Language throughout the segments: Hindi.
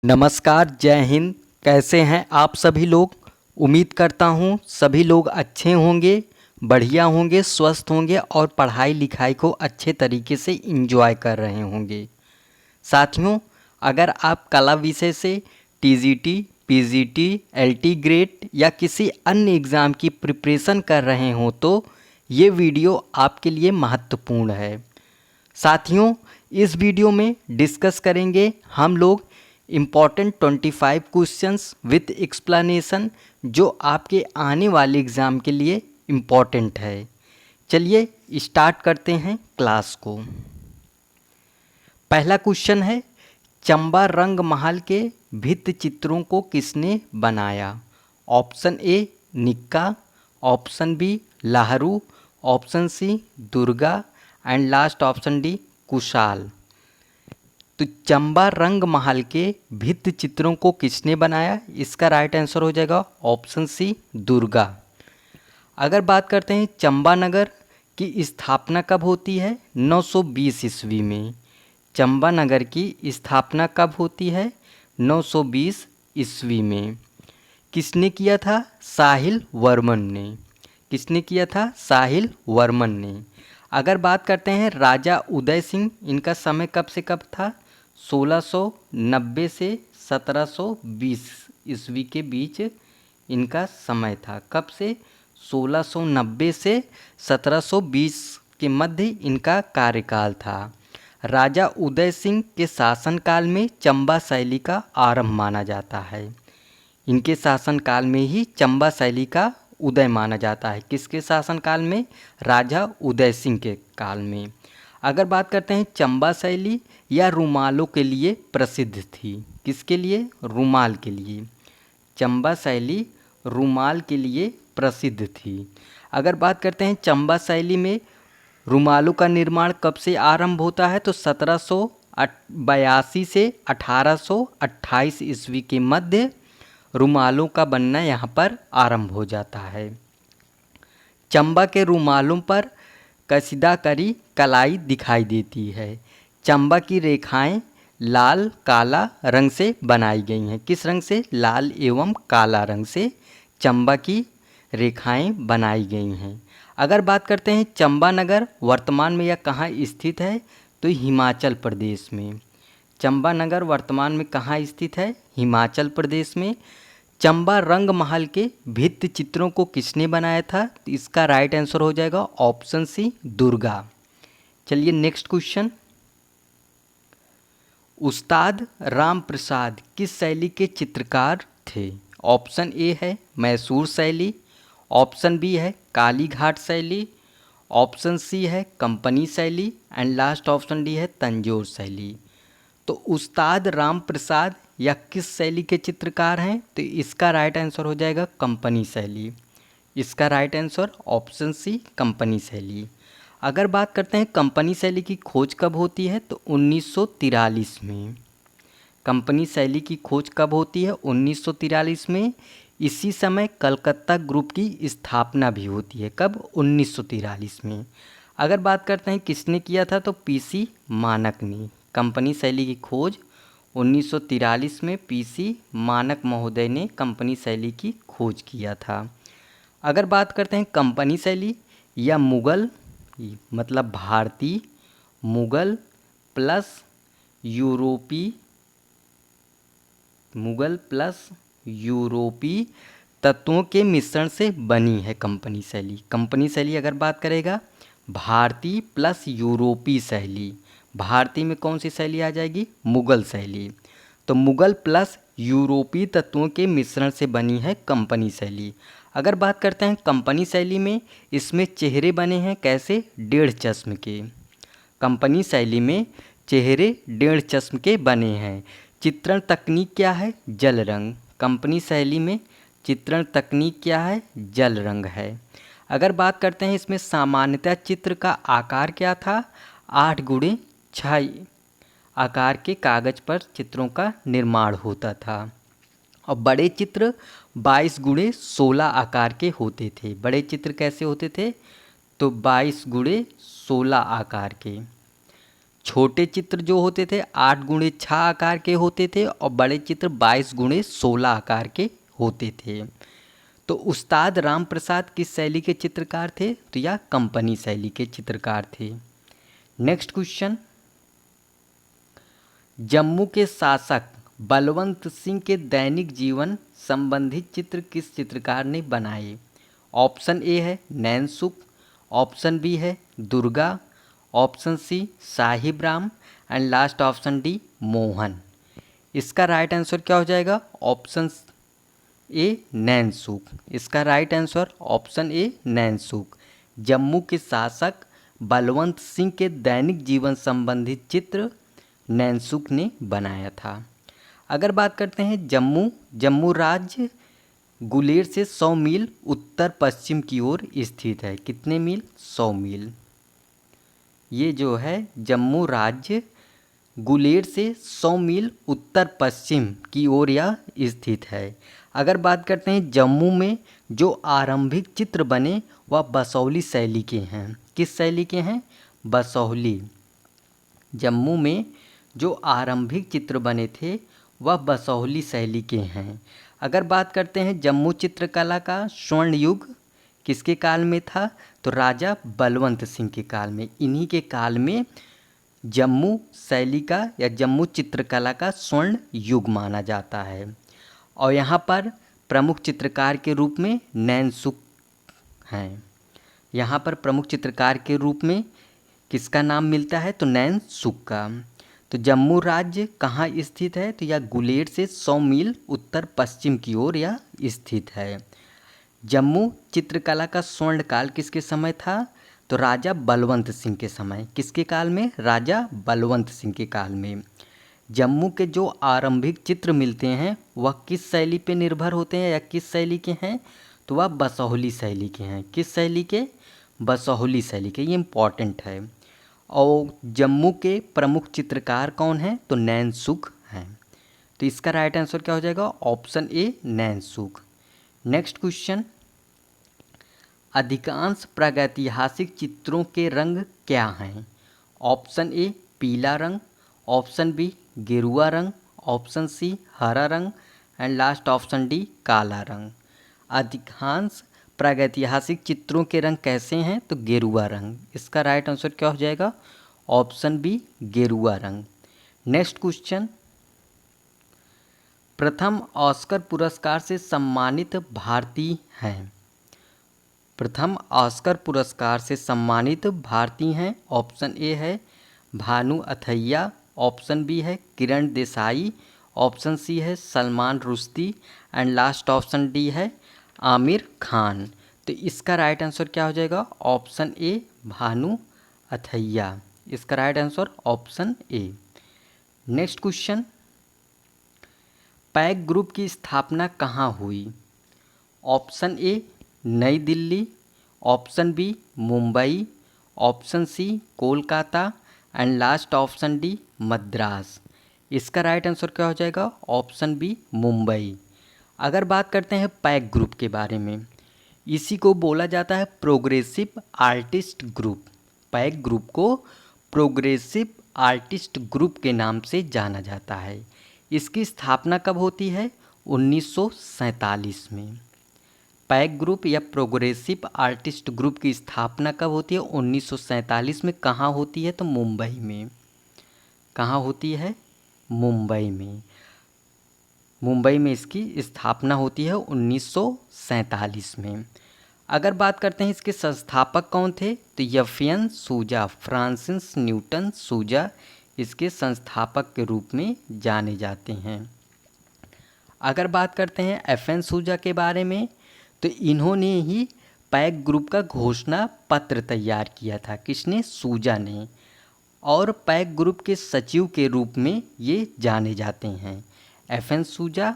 नमस्कार, जय हिंद। कैसे हैं आप सभी लोग। उम्मीद करता हूँ सभी लोग अच्छे होंगे, बढ़िया होंगे, स्वस्थ होंगे और पढ़ाई लिखाई को अच्छे तरीके से एंजॉय कर रहे होंगे। साथियों, अगर आप कला विषय से टीजीटी, पीजीटी, एलटी ग्रेड या किसी अन्य एग्ज़ाम की प्रिपरेशन कर रहे हो तो ये वीडियो आपके लिए महत्वपूर्ण है। साथियों, इस वीडियो में डिस्कस करेंगे हम लोग इम्पॉर्टेंट 25 क्वेश्चंस विथ एक्सप्लेनेशन जो आपके आने वाले एग्ज़ाम के लिए इम्पॉर्टेंट है। चलिए स्टार्ट करते हैं क्लास को। पहला क्वेश्चन है, चंबा रंग महल के भित्ति चित्रों को किसने बनाया? Option A Nikka, option B Laharu, option C Durga and last option D Kushal. तो चंबा रंग महल के भित्ति चित्रों को किसने बनाया? इसका राइट आंसर हो जाएगा ऑप्शन सी दुर्गा। अगर बात करते हैं चंबा नगर की स्थापना कब होती है? 920 ईस्वी में। चंबा नगर की स्थापना कब होती है? 920 ईस्वी में। किसने किया था? साहिल वर्मन ने। किसने किया था? साहिल वर्मन ने। अगर बात करते हैं राजा उदय सिंह, इनका समय कब से कब था? 1690 से 1720 ईस्वी के बीच इनका समय था। कब से? 1690 से 1720 के मध्य इनका कार्यकाल था। राजा उदय सिंह के शासनकाल में चंबा शैली का आरंभ माना जाता है। इनके शासनकाल में ही चंबा शैली का उदय माना जाता है। किसके शासनकाल में? राजा उदय सिंह के काल में। अगर बात करते हैं चंबा शैली या रुमालों के लिए प्रसिद्ध थी। किसके लिए? रुमाल के लिए। चंबा शैली रुमाल के लिए प्रसिद्ध थी। अगर बात करते हैं चंबा शैली में रुमालों का निर्माण कब से आरंभ होता है? तो 1782 से 1828 ईस्वी के मध्य रुमालों का बनना यहाँ पर आरंभ हो जाता है। चंबा के रुमालों पर कशीदाकारी कलाई दिखाई देती है। चंबा की रेखाएं लाल काला रंग से बनाई गई हैं। किस रंग से? लाल एवं काला रंग से चंबा की रेखाएं बनाई गई हैं। अगर बात करते हैं चंबा नगर वर्तमान में यह कहाँ स्थित है? तो हिमाचल प्रदेश में। चंबा नगर वर्तमान में कहाँ स्थित है? हिमाचल प्रदेश में। चंबा रंग महल के भित्ति चित्रों को किसने बनाया था? तो इसका राइट आंसर हो जाएगा ऑप्शन सी दुर्गा। चलिए नेक्स्ट क्वेश्चन। उस्ताद राम प्रसाद किस शैली के चित्रकार थे? ऑप्शन ए है मैसूर शैली, ऑप्शन बी है काली घाट शैली, ऑप्शन सी है कंपनी शैली एंड लास्ट ऑप्शन डी है तंजौर शैली। तो उस्ताद राम प्रसाद या किस शैली के चित्रकार हैं? तो इसका राइट आंसर हो जाएगा कंपनी शैली। इसका right answer option C company शैली। अगर बात करते हैं कंपनी शैली की खोज कब होती है? तो 1943 में। कंपनी शैली की खोज कब होती है? 1943 में। इसी समय कलकत्ता ग्रुप की स्थापना भी होती है। कब? 1943 में। अगर बात करते हैं किसने किया था? तो पीसी मानक ने। कंपनी शैली की खोज 1943 में पीसी मानक महोदय ने कंपनी शैली की खोज किया था। अगर बात करते हैं कंपनी शैली या मुग़ल मतलब भारतीय, मुग़ल प्लस यूरोपी तत्वों के मिश्रण से बनी है कंपनी शैली। कंपनी शैली अगर बात करेगा भारतीय प्लस यूरोपी शैली। भारतीय में कौन सी शैली आ जाएगी? मुग़ल शैली। तो मुग़ल प्लस यूरोपी तत्वों के मिश्रण से बनी है कंपनी शैली। अगर बात करते हैं कंपनी शैली में, इसमें चेहरे बने हैं कैसे? डेढ़ चश्म के। कंपनी शैली में चेहरे डेढ़ चश्म के बने हैं। चित्रण तकनीक क्या है? जल रंग। कंपनी शैली में चित्रण तकनीक क्या है? जल रंग है। अगर बात करते हैं इसमें सामान्यतः चित्र का आकार क्या था? 8x6 आकार के कागज पर चित्रों का निर्माण होता था और बड़े चित्र 22x16 आकार के होते थे। बड़े चित्र कैसे होते थे? तो 22x16 आकार के। छोटे चित्र जो होते थे 8x6 आकार के होते थे और बड़े चित्र 22x16 आकार के होते थे। तो उस्ताद राम प्रसाद किस शैली के चित्रकार थे? तो यह कंपनी शैली के चित्रकार थे। नेक्स्ट क्वेश्चन, जम्मू के शासक बलवंत सिंह के दैनिक जीवन संबंधित चित्र किस चित्रकार ने बनाए? ऑप्शन ए है नैनसुख, ऑप्शन बी है Durga, option C Sahib Ram and last option D Mohan. इसका राइट आंसर क्या हो जाएगा? Option A Nainsukh. इसका right answer option A Nainsukh. Jammu के शासक बलवंत सिंह के दैनिक जीवन संबंधित चित्र नैनसुख ने बनाया था। अगर बात करते हैं जम्मू राज्य गुलेर से 100 मील उत्तर पश्चिम की ओर स्थित है। कितने मील? 100 मील। ये जो है जम्मू राज्य गुलेर से 100 मील उत्तर पश्चिम की ओर यह स्थित है। अगर बात करते हैं जम्मू में जो आरंभिक चित्र बने वह बसौली शैली के हैं। किस शैली के हैं? बसौली। जम्मू में जो आरंभिक चित्र बने थे वह बसौली शैली के हैं। अगर बात करते हैं जम्मू चित्रकला का स्वर्ण युग किसके काल में था? तो राजा बलवंत सिंह के काल में। इन्हीं के काल में जम्मू शैली का या जम्मू चित्रकला का स्वर्ण युग माना जाता है। और यहाँ पर प्रमुख चित्रकार के रूप में नैनसुख हैं। यहाँ पर प्रमुख चित्रकार के रूप में किसका नाम मिलता है? तो नैनसुख का। तो जम्मू राज्य कहाँ स्थित है? तो यह गुलेर से 100 मील उत्तर पश्चिम की ओर यह स्थित है। जम्मू चित्रकला का स्वर्ण काल किसके समय था? तो राजा बलवंत सिंह के समय। किसके काल में? राजा बलवंत सिंह के काल में। जम्मू के जो आरंभिक चित्र मिलते हैं वह किस शैली पे निर्भर होते हैं या किस शैली के हैं? तो वह बसौली शैली के हैं। किस शैली के? बसौली शैली के। ये इम्पॉर्टेंट है। और जम्मू के प्रमुख चित्रकार कौन हैं? तो नैनसुख हैं। तो इसका राइट आंसर क्या हो जाएगा? Option A Nainsukh. Next question, अधिकांश प्रागैतिहासिक चित्रों के रंग क्या हैं? ऑप्शन ए पीला रंग, ऑप्शन बी गेरुआ रंग, ऑप्शन सी हरा रंग एंड लास्ट ऑप्शन डी काला रंग। अधिकांश प्रागैतिहासिक चित्रों के रंग कैसे हैं? तो गेरुआ रंग। इसका राइट आंसर क्या हो जाएगा? ऑप्शन बी गेरुआ रंग। नेक्स्ट क्वेश्चन, प्रथम ऑस्कर पुरस्कार से सम्मानित भारतीय हैं। प्रथम ऑस्कर पुरस्कार से सम्मानित भारतीय हैं। ऑप्शन ए है भानु अथैया, ऑप्शन बी है किरण देसाई, ऑप्शन सी है Salman Rushdie and last option D है आमिर खान। तो इसका राइट आंसर क्या हो जाएगा? Option A Bhanu Athaiya. इसका right answer option A. Next question, पैक ग्रुप की स्थापना कहाँ हुई? Option A New Delhi, option B Mumbai, option C Kolkata and last option D Madras. इसका राइट आंसर क्या हो जाएगा? Option B Mumbai. अगर बात करते हैं पैक ग्रुप के बारे में, इसी को बोला जाता है progressive artist group. Pack group को प्रोग्रेसिव आर्टिस्ट ग्रुप के नाम से जाना जाता है। इसकी स्थापना कब होती है? 1947 में। पैक ग्रुप या प्रोग्रेसिव आर्टिस्ट ग्रुप की स्थापना कब होती है? 1947 में। कहाँ होती है? तो मुंबई में। कहाँ होती है? मुंबई में। मुंबई में इसकी स्थापना होती है 1947 में। अगर बात करते हैं इसके संस्थापक कौन थे? तो यफियन सूजा, फ्रांसिस न्यूटन सूजा इसके संस्थापक के रूप में जाने जाते हैं। अगर बात करते हैं एफएन सूजा के बारे में, तो इन्होंने ही पैक ग्रुप का घोषणा पत्र तैयार किया था। किसने? सूजा ने। और पैक ग्रुप के सचिव के रूप में ये जाने जाते हैं। एफएन सूजा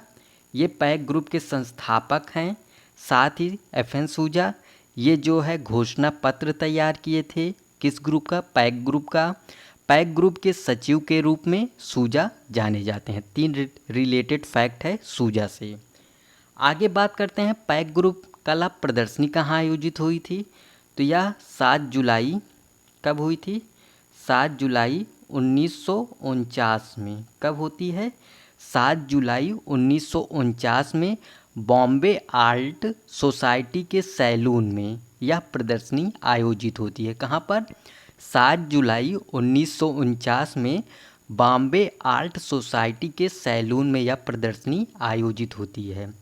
ये पैक ग्रुप के संस्थापक हैं। साथ ही एफएन सूजा ये जो है घोषणा पत्र तैयार किए थे। किस ग्रुप का? पैक ग्रुप का। पैक ग्रुप के सचिव के रूप में सूजा जाने जाते हैं। 3 रिलेटेड फैक्ट है सूजा से। आगे बात करते हैं पैक ग्रुप कला प्रदर्शनी कहाँ आयोजित हुई थी? तो यह 7 जुलाई कब हुई थी? 7 जुलाई 1949 में। कब होती है? 7 जुलाई 1949 में बॉम्बे आर्ट सोसाइटी के सैलून में यह प्रदर्शनी आयोजित होती है। कहाँ पर? 7 जुलाई 1949 में बॉम्बे आर्ट सोसाइटी के सैलून में यह प्रदर्शनी आयोजित होती है।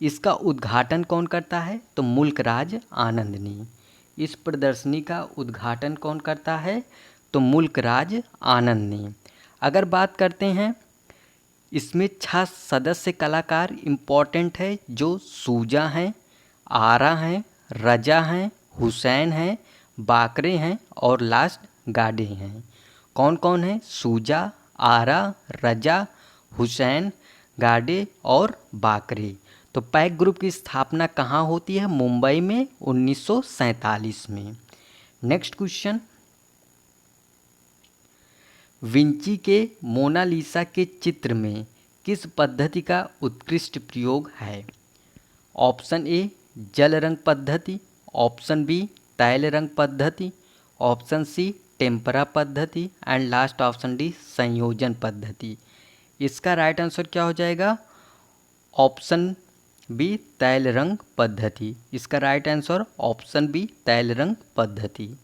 इसका उद्घाटन कौन करता है? तो मुल्कराज आनंद ने। इस प्रदर्शनी का उद्घाटन कौन करता है? तो मुल्कराज आनंद ने। अगर बात करते हैं, इसमें 6 सदस्य कलाकार इम्पोर्टेंट है, जो सूजा हैं, आरा हैं, रजा हैं, हुसैन हैं, बाकरे हैं और लास्ट गाडे हैं। कौन कौन है? सूजा, आरा, रजा, हुसैन, गाडे और बाकरे। तो पैक ग्रुप की स्थापना कहाँ होती है? मुंबई में 1947 में। नेक्स्ट क्वेश्चन, विंची के मोनालिसा के चित्र में किस पद्धति का उत्कृष्ट प्रयोग है? ऑप्शन ए जल रंग पद्धति, ऑप्शन बी तैल रंग पद्धति, ऑप्शन सी टेम्परा पद्धति एंड लास्ट ऑप्शन डी संयोजन पद्धति। इसका राइट आंसर क्या हो जाएगा? ऑप्शन बी तैल रंग पद्धति। इसका राइट आंसर ऑप्शन बी तैल रंग पद्धति।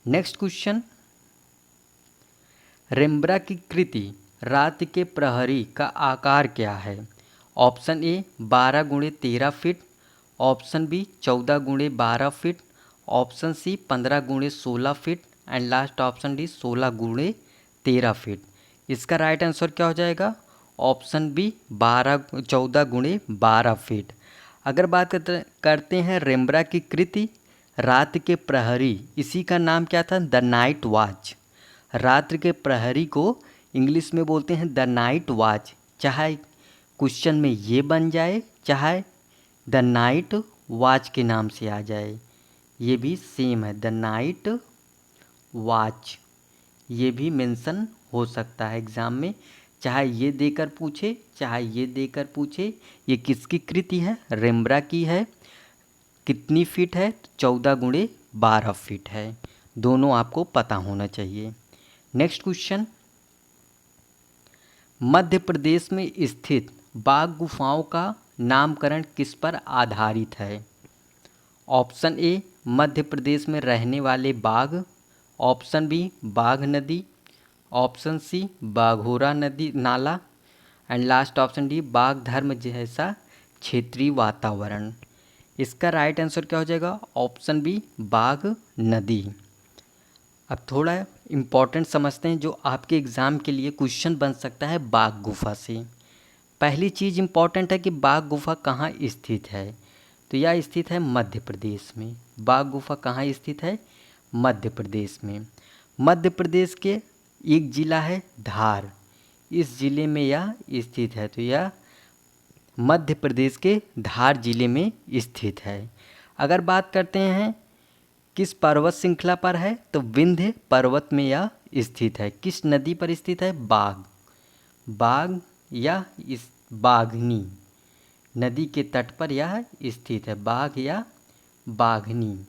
नेक्स्ट क्वेश्चन, रेम्ब्रा की कृति रात के प्रहरी का आकार क्या है? Option A 12x13 feet, option B 14x12 feet, option C 15x16 feet and last option D 16x13 feet. इसका राइट आंसर क्या हो जाएगा? Option B 14x12 feet. अगर बात करते हैं रेम्ब्रा की कृति रात के प्रहरी, इसी का नाम क्या था? The night watch. रात्र के प्रहरी को इंग्लिश में बोलते हैं द नाइट वॉच। चाहे क्वेश्चन में ये बन जाए, चाहे द नाइट वॉच के नाम से आ जाए, ये भी सेम है, द नाइट वॉच। ये भी मेंशन हो सकता है एग्ज़ाम में, चाहे ये देकर पूछे चाहे ये देकर पूछे। ये किसकी कृति है? रेम्ब्रा की है। कितनी फीट है? 14x12 फीट है। दोनों आपको पता होना चाहिए। नेक्स्ट क्वेश्चन, मध्य प्रदेश में स्थित बाघ गुफाओं का नामकरण किस पर आधारित है? ऑप्शन ए मध्य प्रदेश में रहने वाले बाघ, ऑप्शन बी बाघ नदी, ऑप्शन सी बाघोरा नदी नाला एंड लास्ट ऑप्शन डी बाघ धर्म जैसा क्षेत्रीय वातावरण। इसका राइट आंसर क्या हो जाएगा? ऑप्शन बी बाघ नदी। अब थोड़ा इम्पॉर्टेंट समझते हैं जो आपके एग्ज़ाम के लिए क्वेश्चन बन सकता है बाघ गुफा से। पहली चीज़ इम्पॉर्टेंट है कि बाघ गुफा कहाँ स्थित है? तो यह स्थित है मध्य प्रदेश में। बाघ गुफा कहाँ स्थित है? मध्य प्रदेश में। मध्य प्रदेश के एक ज़िला है धार, इस ज़िले में यह स्थित है। तो यह मध्य प्रदेश के धार ज़िले में स्थित है। अगर बात करते हैं किस पर्वत श्रृंखला पर है, तो विंध्य पर्वत में यह स्थित है। किस नदी पर स्थित है? बाघ या इस बाघनी नदी के तट पर यह स्थित है। बाघ या बाघनी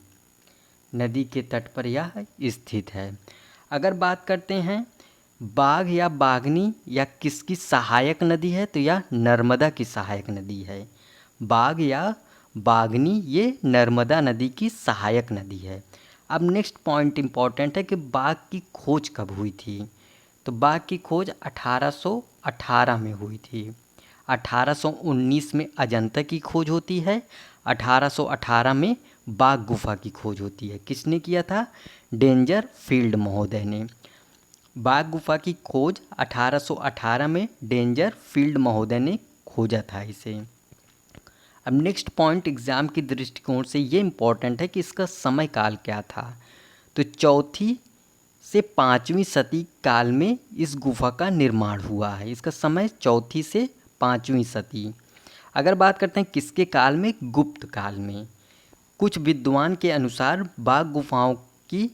नदी के तट पर यह स्थित है। अगर बात करते हैं बाघ या बाघनी या किसकी सहायक नदी है, तो यह नर्मदा की सहायक नदी है। बाघ या बाघनी ये नर्मदा नदी की सहायक नदी है। अब नेक्स्ट पॉइंट इम्पॉर्टेंट है कि बाघ की खोज कब हुई थी? तो बाघ की खोज 1818 में हुई थी। 1819 में अजंता की खोज होती है। 1818 में बाघ गुफा की खोज होती है। किसने किया था? डेंजर फील्ड महोदय ने। बाघ गुफा की खोज 1818 में डेंजर फील्ड महोदय ने खोजा था इसे। अब नेक्स्ट पॉइंट एग्ज़ाम की दृष्टिकोण से ये इम्पॉर्टेंट है कि इसका समय काल क्या था। तो 4वीं से 5वीं शती काल में इस गुफा का निर्माण हुआ है। इसका समय 4वीं से 5वीं शती। अगर बात करते हैं किसके काल में? गुप्त काल में। कुछ विद्वान के अनुसार बाघ गुफाओं की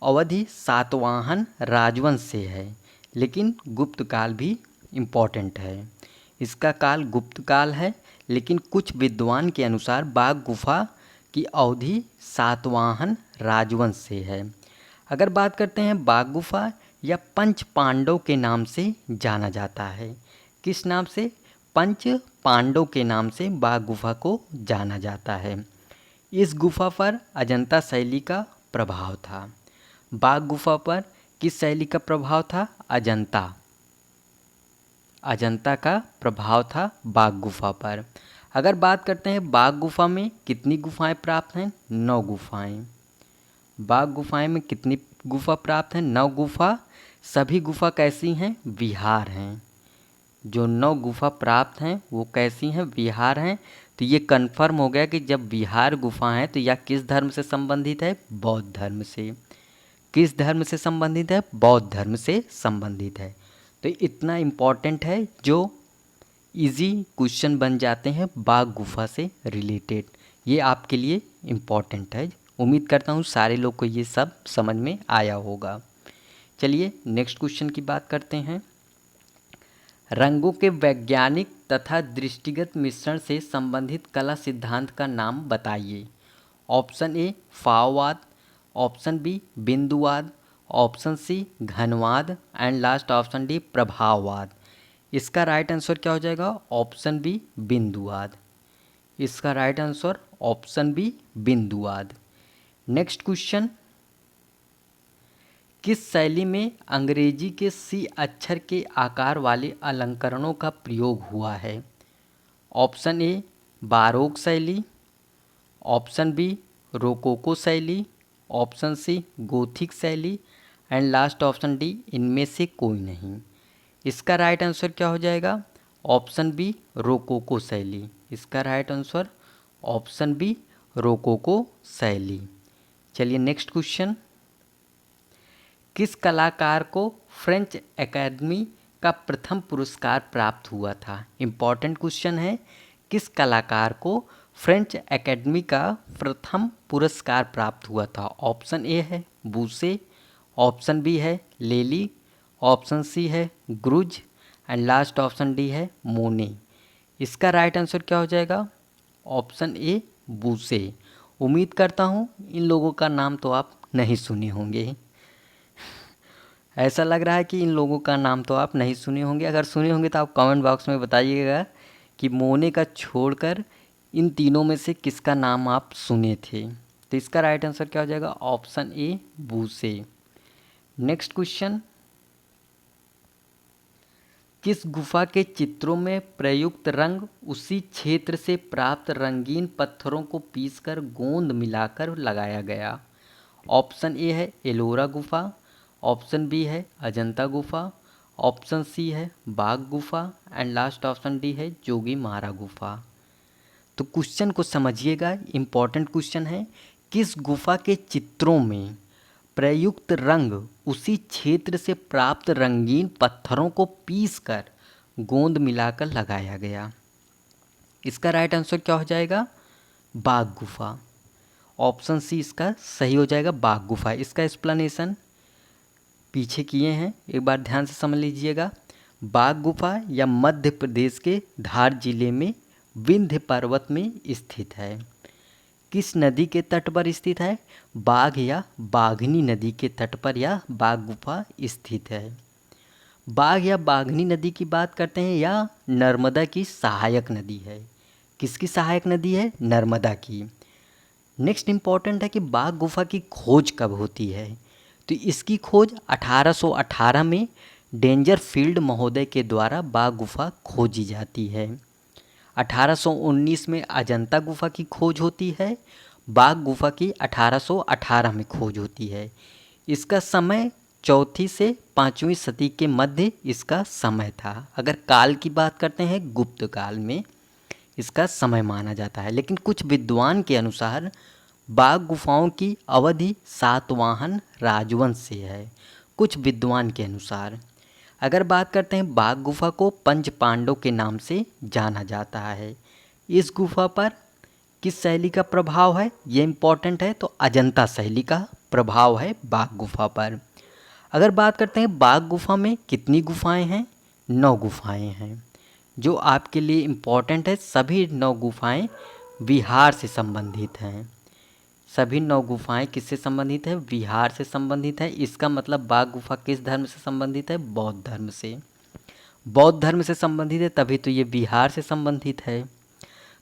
अवधि सातवाहन राजवंश से है, लेकिन गुप्त काल भी इम्पॉर्टेंट है। इसका काल गुप्त काल है, लेकिन कुछ विद्वान के अनुसार बाघ गुफा की अवधि सातवाहन राजवंश से है। अगर बात करते हैं बाघ गुफा या पंच पांडव के नाम से जाना जाता है? किस नाम से? पंच पांडव के नाम से बाघ गुफा को जाना जाता है। इस गुफा पर अजंता शैली का प्रभाव था। बाघ गुफा पर किस शैली का प्रभाव था? अजंता का प्रभाव था बाघ गुफा पर। अगर बात करते हैं बाघ गुफा में कितनी गुफाएं प्राप्त हैं? 9 गुफाएं। बाघ गुफाएं में कितनी गुफा प्राप्त हैं? 9 गुफा। सभी गुफा कैसी हैं? विहार हैं। जो 9 गुफा प्राप्त हैं वो कैसी हैं? विहार हैं। तो ये कन्फर्म हो गया कि जब विहार गुफा है तो यह किस धर्म से संबंधित है? बौद्ध धर्म से। किस धर्म से संबंधित है? बौद्ध धर्म से संबंधित है। तो इतना इम्पॉर्टेंट है जो इजी क्वेश्चन बन जाते हैं बाघ गुफा से रिलेटेड। ये आपके लिए इम्पॉर्टेंट है। उम्मीद करता हूँ सारे लोग को ये सब समझ में आया होगा। चलिए नेक्स्ट क्वेश्चन की बात करते हैं। रंगों के वैज्ञानिक तथा दृष्टिगत मिश्रण से संबंधित कला सिद्धांत का नाम बताइए। ऑप्शन ए फाववाद, ऑप्शन बी बिंदुवाद, ऑप्शन सी घनवाद एंड लास्ट ऑप्शन डी प्रभाववाद। इसका राइट आंसर क्या हो जाएगा? ऑप्शन बी बिंदुवाद। इसका राइट आंसर ऑप्शन बी बिंदुवाद। नेक्स्ट क्वेश्चन, किस शैली में अंग्रेजी के सी अक्षर के आकार वाले अलंकरणों का प्रयोग हुआ है? ऑप्शन ए बारोक शैली, ऑप्शन बी रोकोको शैली, ऑप्शन सी गोथिक शैली एंड लास्ट ऑप्शन डी इनमें से कोई नहीं। इसका राइट आंसर क्या हो जाएगा? ऑप्शन बी रोकोको शैली। इसका right answer option B rococo शैली। चलिए नेक्स्ट क्वेश्चन, किस कलाकार को फ्रेंच एकेडमी का प्रथम पुरस्कार प्राप्त हुआ था? इम्पॉर्टेंट क्वेश्चन है। किस कलाकार को फ्रेंच एकेडमी का प्रथम पुरस्कार प्राप्त हुआ था? ऑप्शन ए है बूसे, ऑप्शन बी है लेली, ऑप्शन सी है Greuze and last option D है मोने। इसका राइट आंसर क्या हो जाएगा? Option A Boucher. उम्मीद करता हूँ इन लोगों का नाम तो आप नहीं सुने होंगे। ऐसा लग रहा है कि इन लोगों का नाम तो आप नहीं सुने होंगे। अगर सुने होंगे तो आप कमेंट बॉक्स में बताइएगा कि मोने का छोड़कर इन तीनों में से किसका नाम आप सुने थे। तो इसका राइट आंसर क्या हो जाएगा? Option A Boucher. Next question, किस गुफा के चित्रों में प्रयुक्त रंग उसी क्षेत्र से प्राप्त रंगीन पत्थरों को पीसकर गोंद मिलाकर लगाया गया? ऑप्शन ए है एलोरा गुफा, ऑप्शन बी है अजंता गुफा, ऑप्शन सी है बाघ गुफा एंड लास्ट ऑप्शन डी है जोगी मारा गुफा। तो क्वेश्चन को समझिएगा, इम्पॉर्टेंट क्वेश्चन है। किस गुफा के चित्रों में प्रयुक्त रंग उसी क्षेत्र से प्राप्त रंगीन पत्थरों को पीसकर गोंद मिलाकर लगाया गया? इसका राइट आंसर क्या हो जाएगा? बाघ गुफा। ऑप्शन सी इसका सही हो जाएगा, बाघ गुफा। इसका एक्सप्लेनेशन पीछे किए हैं, एक बार ध्यान से समझ लीजिएगा। बाघ गुफा या मध्य प्रदेश के धार जिले में विंध्य पर्वत में स्थित है। किस नदी के तट पर स्थित है? बाघ या बाघनी नदी के तट पर यह बाघ गुफा स्थित है। बाघ या बाघनी नदी की बात करते हैं या नर्मदा की सहायक नदी है? किसकी सहायक नदी है? नर्मदा की। नेक्स्ट इम्पॉर्टेंट है कि बाघ गुफा की खोज कब होती है? तो इसकी खोज 1818 में डेंजर फील्ड महोदय के द्वारा बाघ गुफा खोजी जाती है। 1819 में अजंता गुफा की खोज होती है। बाघ गुफा की 1818 में खोज होती है। इसका समय 4वीं से 5वीं सदी के मध्य इसका समय था। अगर काल की बात करते हैं गुप्त काल में इसका समय माना जाता है। लेकिन कुछ विद्वान के अनुसार बाघ गुफाओं की अवधि सातवाहन राजवंश से है, कुछ विद्वान के अनुसार। अगर बात करते हैं बाघ गुफा को पंच पांडव के नाम से जाना जाता है। इस गुफा पर किस शैली का प्रभाव है? ये इम्पॉर्टेंट है। तो अजंता शैली का प्रभाव है बाघ गुफा पर। अगर बात करते हैं बाघ गुफा में कितनी गुफाएं हैं? 9 गुफाएं हैं। जो आपके लिए इम्पॉर्टेंट है, सभी 9 गुफाएं विहार से संबंधित हैं। सभी 9 गुफाएं किससे संबंधित है? विहार से संबंधित है। इसका मतलब बाघ गुफा किस धर्म से संबंधित है? बौद्ध धर्म से। बौद्ध धर्म से संबंधित है तभी तो ये विहार से संबंधित है।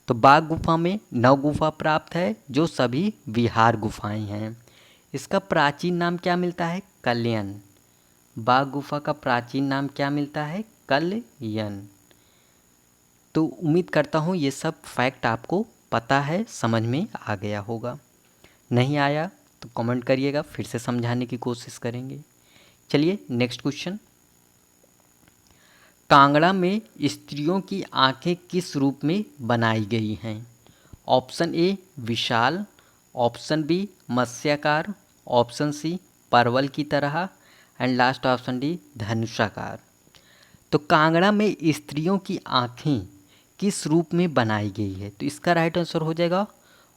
तो बाघ गुफा में 9 गुफा प्राप्त है जो सभी विहार गुफाएं हैं। इसका प्राचीन नाम क्या मिलता है? कल्यन। बाघ गुफा का प्राचीन नाम क्या मिलता है? कल्यन। तो उम्मीद करता हूँ ये सब फैक्ट आपको पता है, समझ में आ गया होगा। नहीं आया तो कमेंट करिएगा, फिर से समझाने की कोशिश करेंगे। चलिए नेक्स्ट क्वेश्चन। कांगड़ा में स्त्रियों की आंखें किस रूप में बनाई गई हैं? ऑप्शन ए विशाल, ऑप्शन बी मत्स्याकार, ऑप्शन सी परवल की तरह एंड लास्ट ऑप्शन डी धनुषाकार। तो कांगड़ा में स्त्रियों की आंखें किस रूप में बनाई गई है? तो इसका राइट आंसर हो जाएगा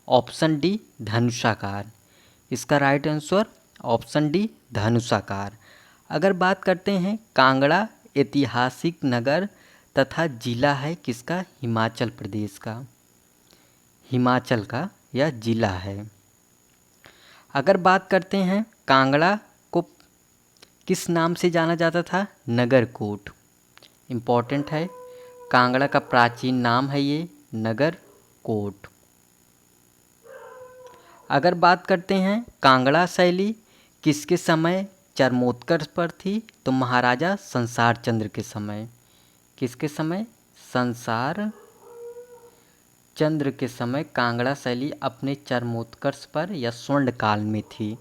ऑप्शन डी धनुषाकार। इसका राइट आंसर ऑप्शन डी धनुषाकार। अगर बात करते हैं, कांगड़ा ऐतिहासिक नगर तथा जिला है किसका? हिमाचल प्रदेश का। हिमाचल का यह जिला है। अगर बात करते हैं, कांगड़ा को किस नाम से जाना जाता था? नगरकोट। इम्पॉर्टेंट है, कांगड़ा का प्राचीन नाम है ये नगरकोट। अगर बात करते हैं, कांगड़ा शैली किसके समय चरमोत्कर्ष पर थी? तो महाराजा संसार चंद्र के समय। किसके समय? संसार चंद्र के समय कांगड़ा शैली अपने चरमोत्कर्ष पर या स्वर्ण काल में थी।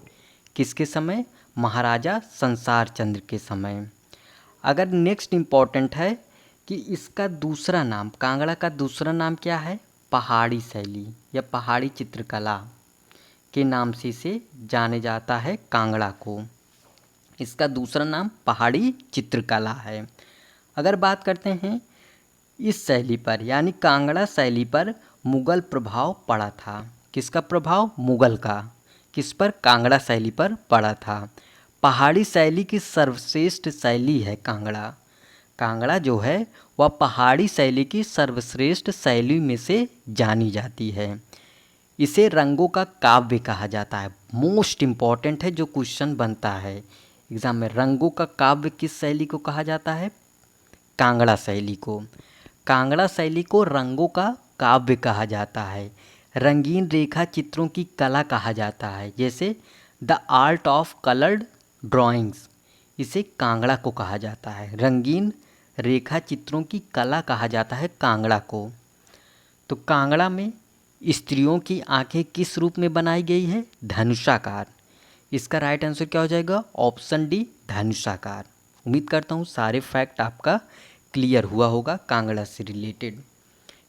किसके समय? महाराजा संसार चंद्र के समय। अगर नेक्स्ट इम्पॉर्टेंट है कि इसका दूसरा नाम, कांगड़ा का दूसरा नाम क्या है? पहाड़ी शैली या पहाड़ी चित्रकला के नाम से इसे जाने जाता है कांगड़ा को। इसका दूसरा नाम पहाड़ी चित्रकला है। अगर बात करते हैं इस शैली पर यानी कांगड़ा शैली पर मुगल प्रभाव पड़ा था। किसका प्रभाव? मुगल का। किस पर? कांगड़ा शैली पर पड़ा था। पहाड़ी शैली की सर्वश्रेष्ठ शैली है कांगड़ा। कांगड़ा जो है वह पहाड़ी शैली की सर्वश्रेष्ठ शैली में से जानी जाती है। इसे रंगों का काव्य कहा जाता है। मोस्ट इम्पॉर्टेंट है जो क्वेश्चन बनता है एग्जाम में, रंगों का काव्य किस शैली को कहा जाता है? कांगड़ा शैली को। कांगड़ा शैली को रंगों का काव्य कहा जाता है। रंगीन रेखा चित्रों की कला कहा जाता है, जैसे the art of coloured drawings, इसे कांगड़ा को कहा जाता है। रंगीन रेखा चित्रों की कला कहा जाता है कांगड़ा को। तो कांगड़ा में स्त्रियों की आंखें किस रूप में बनाई गई है? धनुषाकार। इसका राइट आंसर क्या हो जाएगा? ऑप्शन डी धनुषाकार। उम्मीद करता हूँ सारे फैक्ट आपका क्लियर हुआ होगा कांगड़ा से रिलेटेड।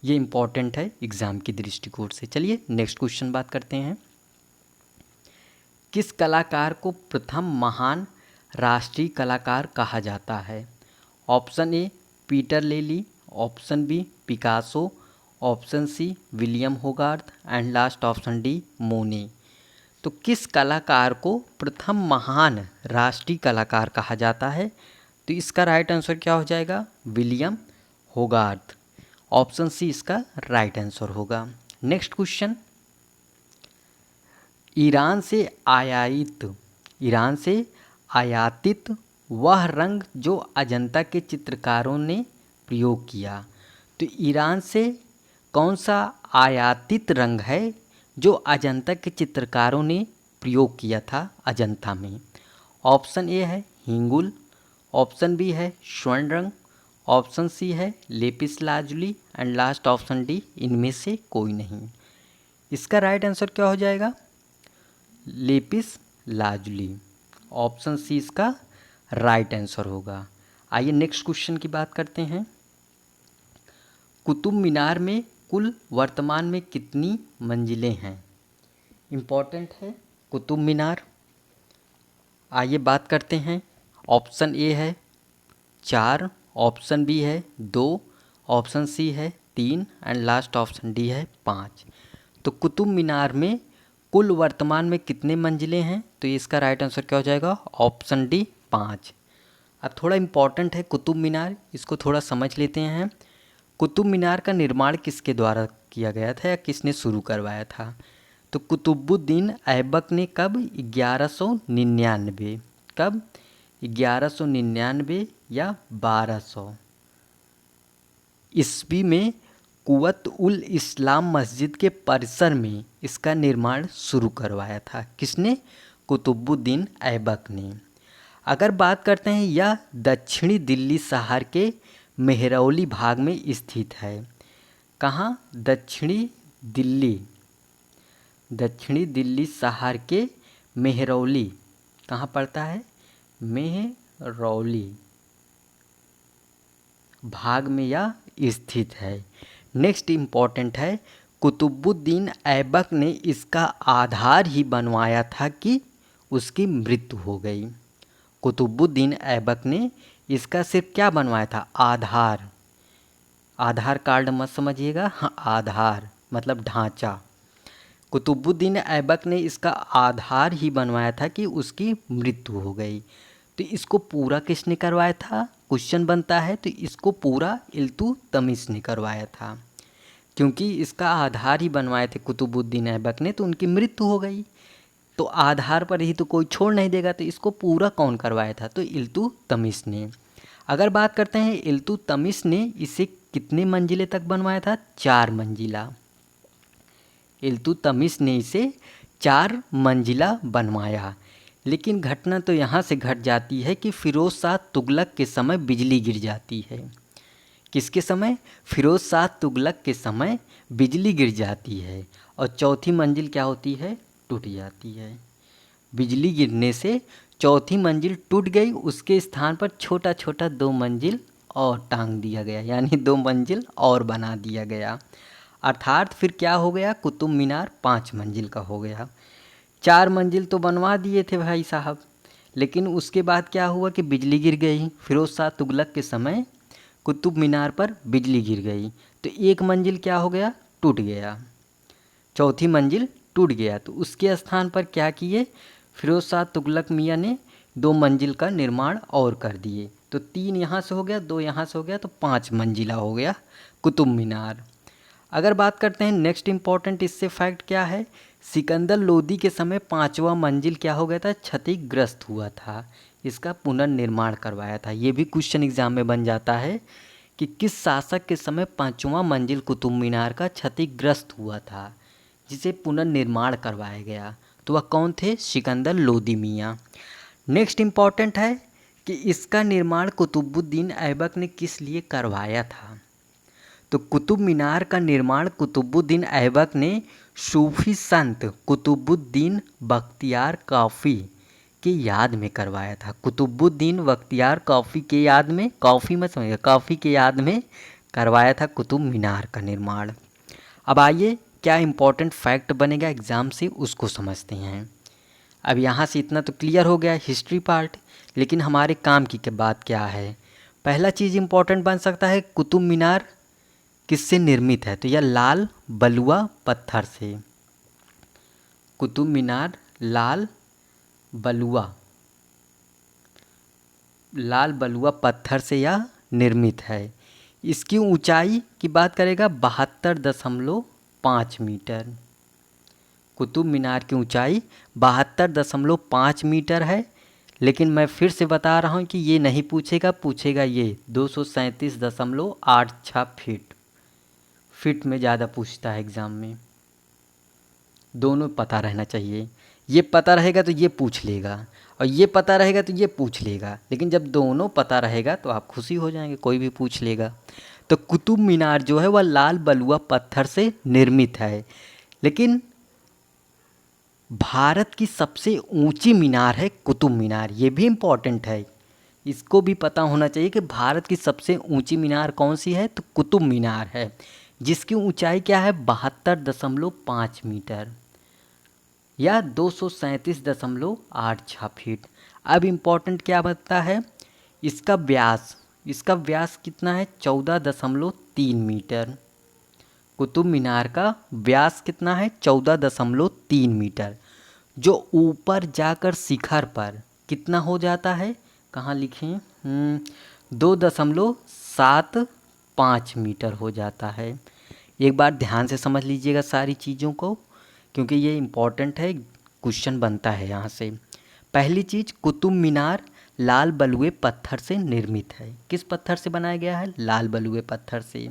ये इम्पॉर्टेंट है एग्ज़ाम की दृष्टिकोण से। चलिए नेक्स्ट क्वेश्चन बात करते हैं। किस कलाकार को प्रथम महान राष्ट्रीय कलाकार कहा जाता है? Option A Peter Lely, option B Picasso, option C William Hogarth and last option D Monet. तो किस कलाकार को प्रथम महान राष्ट्रीय कलाकार कहा जाता है? तो इसका राइट आंसर क्या हो जाएगा? विलियम होगार्थ। ऑप्शन सी इसका राइट आंसर होगा। Next question. ईरान से आयातित वह रंग जो अजंता के चित्रकारों ने प्रयोग किया। तो ईरान से कौन सा आयातित रंग है जो अजंता के चित्रकारों ने प्रयोग किया था अजंता में? ऑप्शन ए है हिंगुल, ऑप्शन बी है स्वर्ण रंग, ऑप्शन सी है lapis lazuli and last option D इनमें से कोई नहीं। इसका राइट आंसर क्या हो जाएगा? Lapis lazuli. ऑप्शन सी इसका राइट आंसर होगा। आइए नेक्स्ट क्वेश्चन की बात करते हैं। कुतुब मीनार में कुल वर्तमान में कितनी मंजिलें हैं? इम्पॉर्टेंट है कुतुब मीनार। आइए बात करते हैं। ऑप्शन ए है 4, ऑप्शन बी है 2, ऑप्शन सी है 3 एंड लास्ट ऑप्शन डी है 5। तो कुतुब मीनार में कुल वर्तमान में कितने मंजिलें हैं? तो इसका राइट आंसर क्या हो जाएगा? Option D 5। अब थोड़ा इम्पॉर्टेंट है कुतुब मीनार, इसको थोड़ा समझ लेते हैं। कुतुब मीनार का निर्माण किसके द्वारा किया गया था या किसने शुरू करवाया था? तो कुतुबुद्दीन ऐबक ने कब 1199, कब 1199 या 1200 ईस्वी में कुवत उल इस्लाम मस्जिद के परिसर में इसका निर्माण शुरू करवाया था। किसने? कुतुबुद्दीन ऐबक ने। अगर बात करते हैं, यह दक्षिणी दिल्ली शहर के मेहरौली भाग में स्थित है। कहाँ? दक्षिणी दिल्ली शहर के मेहरौली, कहाँ पड़ता है? मेहरौली भाग में यह स्थित है। नेक्स्ट इम्पॉर्टेंट है, कुतुबुद्दीन ऐबक ने इसका आधार ही बनवाया था कि उसकी मृत्यु हो गई। कुतुबुद्दीन ऐबक ने इसका सिर्फ क्या बनवाया था? आधार कार्ड मत समझिएगा, हाँ आधार मतलब ढांचा। कुतुबुद्दीन ऐबक ने इसका आधार ही बनवाया था कि उसकी मृत्यु हो गई। तो इसको पूरा किसने करवाया था? क्वेश्चन बनता है। तो इसको पूरा इल्तुतमिश ने करवाया था, क्योंकि इसका आधार ही बनवाए थे कुतुबुद्दीन ऐबक ने, तो उनकी मृत्यु हो गई। तो आधार पर ही तो कोई छोड़ नहीं देगा, तो इसको पूरा कौन करवाया था? तो इल्तुतमिश ने। अगर बात करते हैं, इल्तुतमिश ने इसे कितने मंजिले तक बनवाया था? 4 मंजिला। इल्तुतमिश ने इसे 4 मंजिला बनवाया। लेकिन घटना तो यहाँ से घट जाती है कि फिरोज शाह तुगलक के समय बिजली गिर जाती है। किसके समय? फिरोज शाह तुगलक के समय बिजली गिर जाती है और चौथी मंजिल क्या होती है? टूट जाती है। बिजली गिरने से चौथी मंजिल टूट गई, उसके स्थान पर छोटा छोटा 2 मंजिल और टांग दिया गया, यानी 2 मंजिल और बना दिया गया। अर्थात फिर क्या हो गया? कुतुब मीनार 5 मंजिल का हो गया। 4 मंजिल तो बनवा दिए थे भाई साहब, लेकिन उसके बाद क्या हुआ कि बिजली गिर गई। फिरोज शाह तुगलक के समय कुतुब मीनार पर बिजली गिर गई, तो 1 मंजिल क्या हो गया? टूट गया। चौथी मंजिल टूट गया, तो उसके स्थान पर क्या किए? फिरोज शाह तुगलक मियाँ ने 2 मंजिल का निर्माण और कर दिए। तो 3 यहाँ से हो गया, 2 यहाँ से हो गया, तो 5 मंजिला हो गया कुतुब मीनार। अगर बात करते हैं नेक्स्ट इम्पॉर्टेंट इससे फैक्ट क्या है, सिकंदर लोदी के समय 5वां मंजिल क्या हो गया था? क्षतिग्रस्त हुआ था। इसका पुनर्निर्माण करवाया था। ये भी क्वेश्चन एग्जाम में बन जाता है कि किस शासक के समय 5वां मंजिल कुतुब मीनार का क्षतिग्रस्त हुआ था, जिसे पुनर्निर्माण करवाया गया। तो वह कौन थे? सिकंदर लोदी मियाँ। नेक्स्ट इम्पॉर्टेंट है कि इसका निर्माण कुतुबुद्दीन ऐबक ने किस लिए करवाया था? तो कुतुब मीनार का निर्माण कुतुबुद्दीन ऐबक ने सूफी संत कुतुबुद्दीन बख्तियार काफ़ी की याद में करवाया था। कुतुबुद्दीन बख्तियार काफ़ी के याद में, काफ़ी मत समझिएगा, काफ़ी के याद में करवाया था कुतुब मीनार का निर्माण। अब आइए क्या इम्पोर्टेंट फैक्ट बनेगा एग्ज़ाम से, उसको समझते हैं। अब यहाँ से इतना तो क्लियर हो गया हिस्ट्री पार्ट, लेकिन हमारे काम की बात क्या है? पहला चीज़ इम्पोर्टेंट बन सकता है, कुतुब मीनार किससे निर्मित है? तो यह लाल बलुआ पत्थर से। कुतुब मीनार लाल बलुआ पत्थर से यह निर्मित है। इसकी ऊंचाई की बात करेगा 72.5 मीटर। कुतुब मीनार की ऊंचाई 72.5 मीटर है। लेकिन मैं फिर से बता रहा हूँ कि ये नहीं पूछेगा ये 237.86 फीट में ज़्यादा पूछता है एग्ज़ाम में। दोनों पता रहना चाहिए। ये पता रहेगा तो ये पूछ लेगा, और ये पता रहेगा तो ये पूछ लेगा। लेकिन जब दोनों पता रहेगा तो आप खुशी हो जाएंगे, कोई भी पूछ लेगा। तो कुतुब मीनार जो है वह लाल बलुआ पत्थर से निर्मित है। लेकिन भारत की सबसे ऊंची मीनार है कुतुब मीनार। ये भी इम्पॉर्टेंट है, इसको भी पता होना चाहिए कि भारत की सबसे ऊंची मीनार कौन सी है? तो कुतुब मीनार है, जिसकी ऊंचाई क्या है? 72.5 मीटर या 237.86 फीट। अब इम्पॉर्टेंट क्या बनता है? इसका व्यास कितना है? 14.3 मीटर। कुतुब मीनार का व्यास कितना है? 14.3 मीटर, जो ऊपर जाकर शिखर पर कितना हो जाता है? कहाँ लिखें? 2.75 मीटर हो जाता है। एक बार ध्यान से समझ लीजिएगा सारी चीज़ों को क्योंकि ये इम्पॉर्टेंट है, क्वेश्चन बनता है यहाँ से। पहली चीज़, कुतुब मीनार लाल बलुए पत्थर से निर्मित है। किस पत्थर से बनाया गया है? लाल बलुए पत्थर से।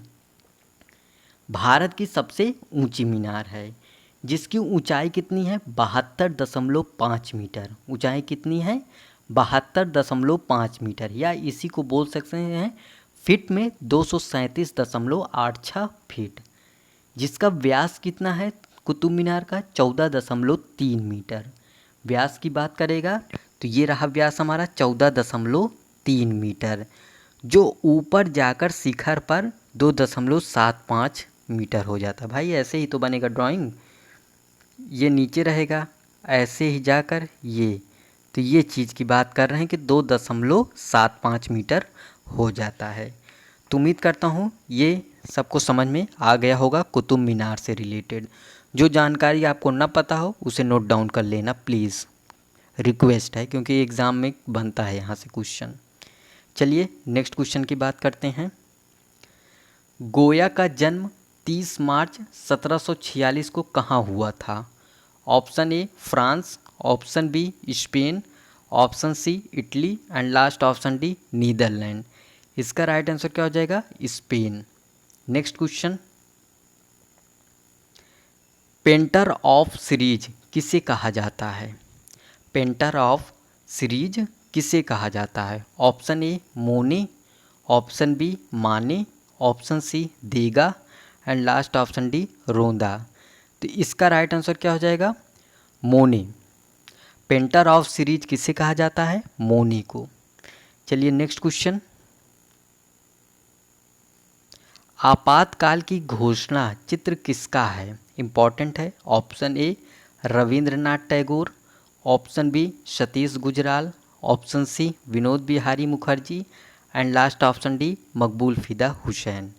भारत की सबसे ऊंची मीनार है, जिसकी ऊंचाई कितनी है? 72.5 मीटर। ऊंचाई कितनी है? 72.5 मीटर, या इसी को बोल सकते हैं फिट में 237.86 फीट। जिसका व्यास कितना है कुतुब मीनार का? 14.3 मीटर। व्यास की बात करेगा तो ये रहा व्यास हमारा 14.3 मीटर, जो ऊपर जाकर शिखर पर 2.75 मीटर हो जाता है। भाई ऐसे ही तो बनेगा ड्राइंग, ये नीचे रहेगा, ऐसे ही जाकर ये, तो ये चीज़ की बात कर रहे हैं कि 2.75 मीटर हो जाता है। तो उम्मीद करता हूँ ये सबको समझ में आ गया होगा कुतुब मीनार से रिलेटेड। जो जानकारी आपको ना पता हो उसे नोट डाउन कर लेना प्लीज़, रिक्वेस्ट है, क्योंकि एग्ज़ाम में बनता है यहाँ से क्वेश्चन। चलिए नेक्स्ट क्वेश्चन की बात करते हैं। गोया का जन्म 30 मार्च 1746 को कहाँ हुआ था? Option A France, option B Spain, option C Italy and last option D Netherlands. इसका राइट आंसर क्या हो जाएगा? Spain. Next question, painter of series किसे कहा जाता है? पेंटर ऑफ सीरीज किसे कहा जाता है? ऑप्शन ए मोने, ऑप्शन बी माने, ऑप्शन सी देगा एंड लास्ट ऑप्शन डी रोंदा। तो इसका राइट आंसर क्या हो जाएगा? मोने। पेंटर ऑफ सीरीज किसे कहा जाता है? मोने को। चलिए नेक्स्ट क्वेश्चन, आपातकाल की घोषणा चित्र किसका है? इम्पॉर्टेंट है। Option A Rabindranath Tagore, option B Satish Gujral, option C Vinod Behari Mukherjee and last option D Maqbool Fida Hussain.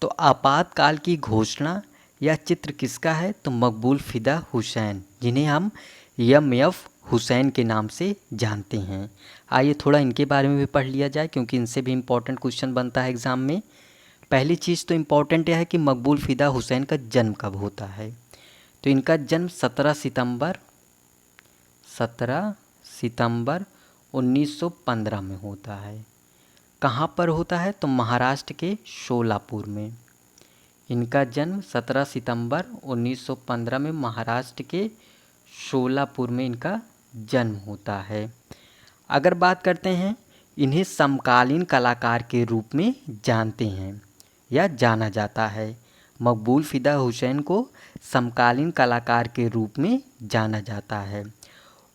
तो आपातकाल की घोषणा या चित्र किसका है? तो मकबूल फ़िदा हुसैन, जिन्हें हम एम.एफ. हुसैन के नाम से जानते हैं। आइए थोड़ा इनके बारे में भी पढ़ लिया जाए, क्योंकि इनसे भी इम्पोर्टेंट क्वेश्चन बनता है एग्ज़ाम में। पहली चीज़ तो इम्पॉर्टेंट यह है कि मकबूल फ़िदा हुसैन का जन्म कब होता है? तो इनका जन्म 17 सितंबर 1915 में होता है। कहाँ पर होता है? तो महाराष्ट्र के शोलापुर में। इनका जन्म 17 सितंबर 1915 में महाराष्ट्र के शोलापुर में इनका जन्म होता है। अगर बात करते हैं, इन्हें समकालीन कलाकार के रूप में जानते हैं या जाना जाता है। मकबूल फ़िदा हुसैन को समकालीन कलाकार के रूप में जाना जाता है।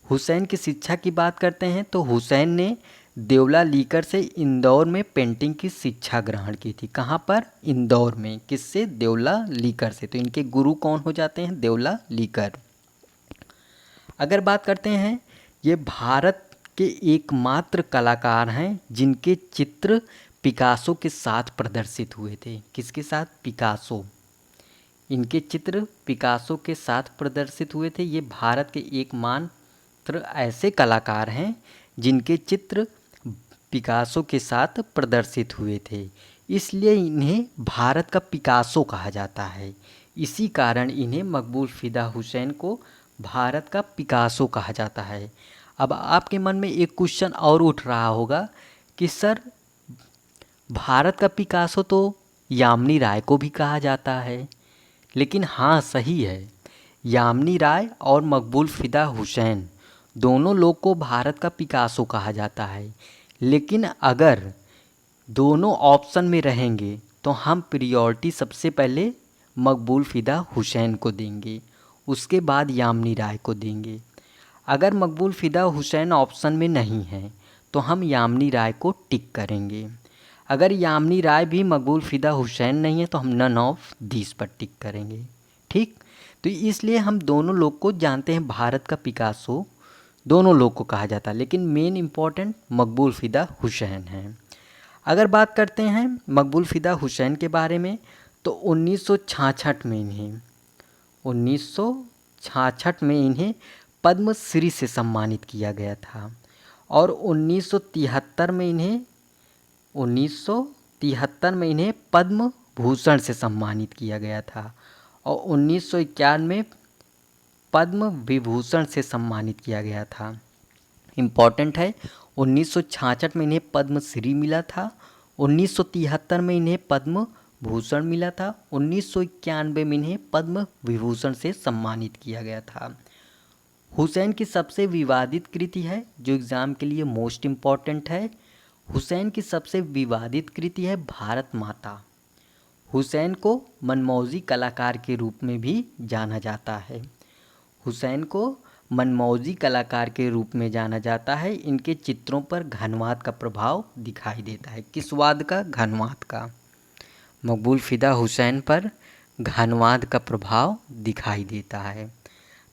हुसैन की शिक्षा की बात करते हैं तो हुसैन ने देवला लीकर से इंदौर में पेंटिंग की शिक्षा ग्रहण की थी। कहाँ पर? इंदौर में। किससे? देवला लीकर से। तो इनके गुरु कौन हो जाते हैं? देवला लीकर। अगर बात करते हैं, ये भारत के एकमात्र कलाकार हैं जिनके चित्र पिकासो के साथ प्रदर्शित हुए थे। किसके साथ? पिकासो। इनके चित्र पिकासो के साथ प्रदर्शित हुए थे। ये भारत के एकमात्र ऐसे कलाकार हैं जिनके चित्र पिकासो के साथ प्रदर्शित हुए थे, इसलिए इन्हें भारत का पिकासो कहा जाता है। इसी कारण इन्हें मकबूल फ़िदा हुसैन को भारत का पिकासो कहा जाता है। अब आपके मन में एक क्वेश्चन और उठ रहा होगा कि सर, भारत का पिकासो तो यामिनी राय को भी कहा जाता है। लेकिन हाँ, सही है, यामिनी राय और मकबूल फ़िदा हुसैन दोनों लोग को भारत का पिकासो कहा जाता है। लेकिन अगर दोनों ऑप्शन में रहेंगे तो हम प्रियोरिटी सबसे पहले मकबूल फ़िदा हुसैन को देंगे, उसके बाद यामिनी राय को देंगे। अगर मकबूल फ़िदा हुसैन ऑप्शन में नहीं है तो हम यामिनी राय को टिक करेंगे। अगर यामिनी राय भी मकबूल फ़िदा हुसैन नहीं है तो हम नन ऑफ दीस पर टिक करेंगे। ठीक, तो इसलिए हम दोनों लोग को जानते हैं भारत का पिकासो दोनों लोग को कहा जाता है, लेकिन मेन इम्पॉर्टेंट मकबूल फ़िदा हुसैन है। अगर बात करते हैं मकबूल फ़िदा हुसैन के बारे में तो 1966 में इन्हें पद्मश्री से सम्मानित किया गया था और 1973 में इन्हें पद्म भूषण से सम्मानित किया गया था और 1951 पद्म विभूषण से सम्मानित किया गया था। इम्पॉर्टेंट है, 1966 में इन्हें पद्मश्री मिला था, 1973 में इन्हें पद्म भूषण मिला था, 1991 में इन्हें पद्म विभूषण से सम्मानित किया गया था। हुसैन की सबसे विवादित कृति है, जो एग्ज़ाम के लिए मोस्ट इम्पॉर्टेंट है। हुसैन की सबसे विवादित कृति है भारत माता। हुसैन को मनमौजी कलाकार के रूप में भी जाना जाता है। हुसैन को मनमौजी कलाकार के रूप में जाना जाता है। इनके चित्रों पर घनवाद का प्रभाव दिखाई देता है। किस वाद का? घनवाद का। मकबूल फ़िदा हुसैन पर घनवाद का प्रभाव दिखाई देता है।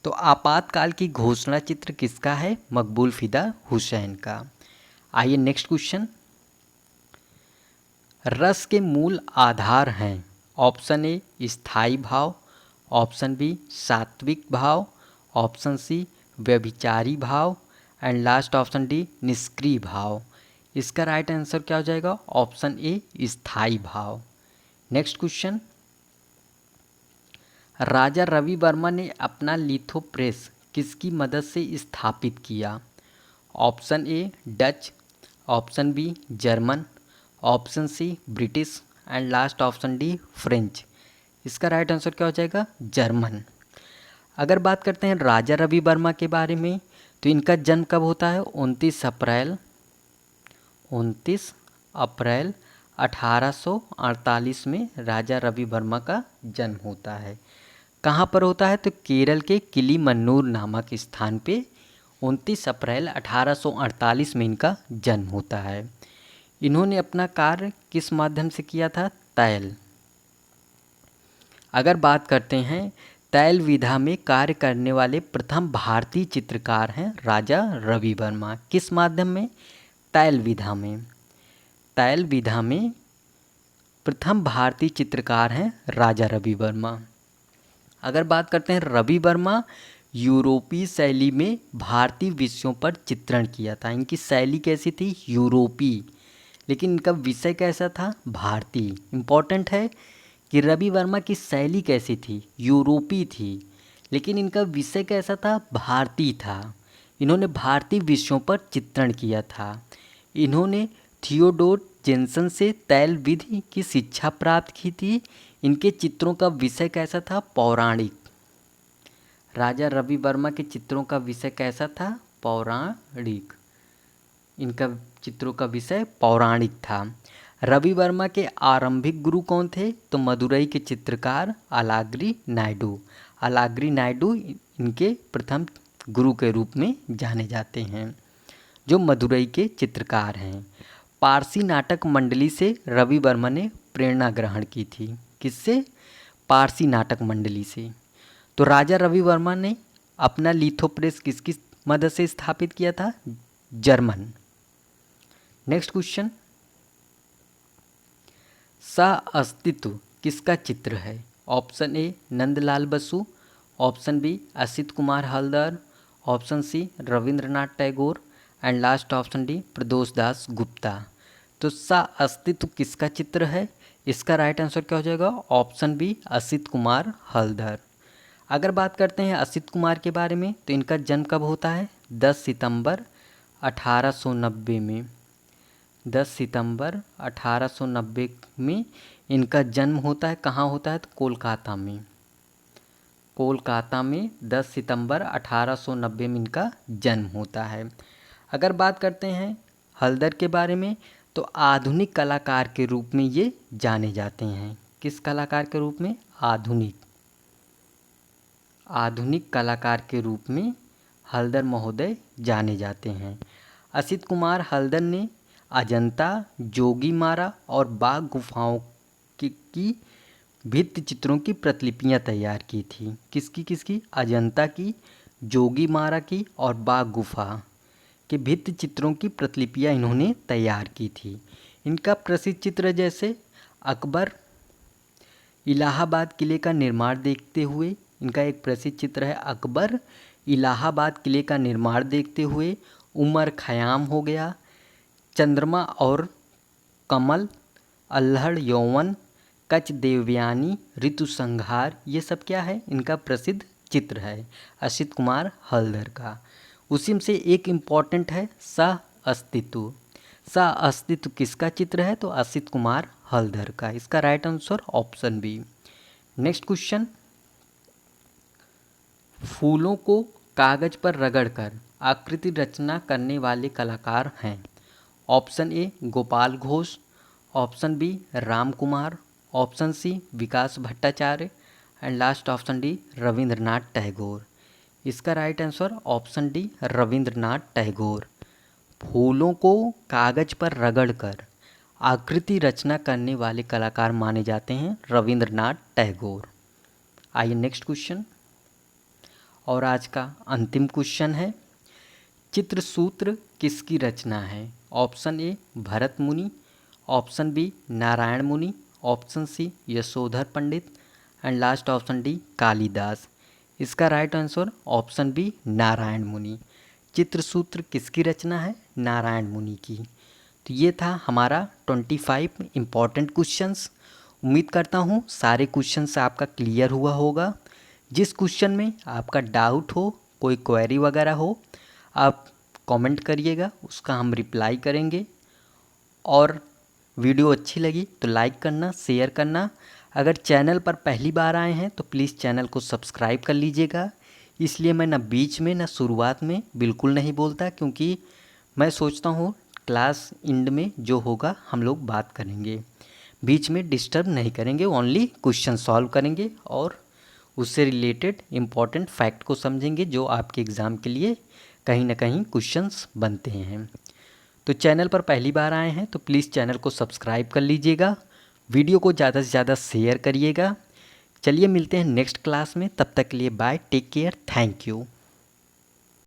तो आपातकाल की घोषणा चित्र किसका है? मकबूल फ़िदा हुसैन का। आइए नेक्स्ट क्वेश्चन। रस के मूल आधार हैं। ऑप्शन ए स्थायी भाव, ऑप्शन बी सात्विक भाव, ऑप्शन सी व्यभिचारी भाव एंड लास्ट ऑप्शन डी निष्क्रिय भाव। इसका राइट आंसर क्या हो जाएगा? ऑप्शन ए स्थायी भाव। Next question. राजा रवि वर्मा ने अपना लिथोप्रेस किसकी मदद से स्थापित किया? Option A Dutch, option B German, option C British and last option D French. इसका राइट आंसर क्या हो जाएगा? जर्मन। अगर बात करते हैं राजा रवि वर्मा के बारे में, तो इनका जन्म कब होता है? 29 अप्रैल 1848 में राजा रवि वर्मा का जन्म होता है। कहाँ पर होता है? तो केरल के किलीमन्नूर नामक स्थान पे 29 अप्रैल 1848 में इनका जन्म होता है। इन्होंने अपना कार्य किस माध्यम से किया था? तैल। अगर बात करते हैं तैल विधा में कार्य करने वाले प्रथम भारतीय चित्रकार हैं राजा रवि वर्मा। किस माध्यम में? तैल विधा में। तैल विधा में प्रथम भारतीय चित्रकार हैं राजा रवि वर्मा। अगर बात करते हैं रवि वर्मा यूरोपीय शैली में भारतीय विषयों पर चित्रण किया था। इनकी शैली कैसी थी? यूरोपीय, लेकिन इनका विषय कैसा था? भारतीय। इम्पॉर्टेंट है कि रवि वर्मा की शैली कैसी थी? यूरोपीय थी, लेकिन इनका विषय कैसा था? भारतीय था। इन्होंने भारतीय विषयों पर चित्रण किया था। इन्होंने थियोडोर जेन्सन से तैल विधि की शिक्षा प्राप्त की थी। इनके चित्रों का विषय कैसा था? पौराणिक। राजा रवि वर्मा के चित्रों का विषय कैसा था? पौराणिक। इनका चित्रों का विषय पौराणिक था। रवि वर्मा के आरंभिक गुरु कौन थे? तो मदुरई के चित्रकार अलाग्री नायडू। अलाग्री नायडू इनके प्रथम गुरु के रूप में जाने जाते हैं, जो मदुरई के चित्रकार हैं। पारसी नाटक मंडली से रवि वर्मा ने प्रेरणा ग्रहण की थी। किससे? पारसी नाटक मंडली से। तो राजा रवि वर्मा ने अपना लिथोप्रेस किसकी मदद से स्थापित किया था? जर्मन। Next question. सह-अस्तित्व किसका चित्र है? Option A Nandalal Basu, option B Asit Kumar Haldar, option C Rabindranath Tagore and last option D Pradosh Das Gupta. तो सह-अस्तित्व किसका चित्र है? इसका राइट आंसर क्या हो जाएगा? Option B Asit Kumar Haldar. अगर बात करते हैं असित कुमार के बारे में, तो इनका जन्म कब होता है? 10 सितंबर 1890 में। 10 सितंबर 1890 में इनका जन्म होता है। कहाँ होता है? तो कोलकाता में। कोलकाता में 10 सितंबर 1890 में इनका जन्म होता है। अगर बात करते हैं हलदर के बारे में, तो आधुनिक कलाकार के रूप में ये जाने जाते हैं। किस कलाकार के रूप में? आधुनिक कलाकार के रूप में हलदर महोदय जाने जाते हैं। असित कुमार हलदर ने अजंता, जोगीमारा और बाघ गुफाओं की भित्ति चित्रों की प्रतिलिपियां तैयार की थी। किसकी? अजंता की, जोगीमारा की और बाघ गुफा के भित्ति चित्रों की प्रतिलिपियां इन्होंने तैयार की थी। इनका प्रसिद्ध चित्र जैसे अकबर इलाहाबाद किले का निर्माण देखते हुए, इनका एक प्रसिद्ध चित्र है अकबर इलाहाबाद किले का निर्माण देखते हुए, उमर खयाम हो गया, चंद्रमा और कमल, अल्हड़ यौवन, कच देवयानी, ऋतु संहार, ये सब क्या है? इनका प्रसिद्ध चित्र है? असित कुमार हलदर का। उसी में से एक इम्पॉर्टेंट है सह अस्तित्व। सह अस्तित्व किसका चित्र है? तो असित कुमार हलदर का। इसका right answer option B. Next question, फूलों को कागज पर रगड़कर आकृति रचना करने वाले कलाकार हैं? Option A Gopal Ghosh, option B Ram Kumar, option C Vikas Bhattacharya and last option D Rabindranath Tagore. इसका right answer option D Rabindranath Tagore. फूलों को कागज पर रगड़कर आकृति रचना करने वाले कलाकार माने जाते हैं रविंद्रनाथ टैगोर। आइए नेक्स्ट क्वेश्चन, और आज का अंतिम क्वेश्चन है, चित्रसूत्र किसकी रचना है? ऑप्शन ए भरत मुनि, option B Narayan Muni, option C Yashodhar Pandit and last option D Kalidas. इसका right answer option B Narayan Muni. Chitrasutra किसकी रचना है? नारायण मुनि की। तो ये था हमारा 25 इम्पॉर्टेंट क्वेश्चंस। उम्मीद करता हूँ सारे क्वेश्चंस आपका क्लियर हुआ होगा। जिस क्वेश्चन में आपका डाउट हो, कोई क्वेरी वगैरह हो, आप कमेंट करिएगा, उसका हम रिप्लाई करेंगे। और वीडियो अच्छी लगी तो लाइक करना, शेयर करना। अगर चैनल पर पहली बार आए हैं तो प्लीज़ चैनल को सब्सक्राइब कर लीजिएगा। इसलिए मैं ना बीच में ना शुरुआत में बिल्कुल नहीं बोलता, क्योंकि मैं सोचता हूँ क्लास एंड में जो होगा हम लोग बात करेंगे, बीच में डिस्टर्ब नहीं करेंगे, ओनली क्वेश्चन सॉल्व करेंगे और उससे रिलेटेड इम्पॉर्टेंट फैक्ट को समझेंगे जो आपके एग्ज़ाम के लिए कहीं ना कहीं क्वेश्चंस बनते हैं। तो चैनल पर पहली बार आए हैं तो प्लीज़ चैनल को सब्सक्राइब कर लीजिएगा, वीडियो को ज़्यादा से ज़्यादा शेयर करिएगा। चलिए मिलते हैं नेक्स्ट क्लास में, तब तक के लिए bye, take care, thank you.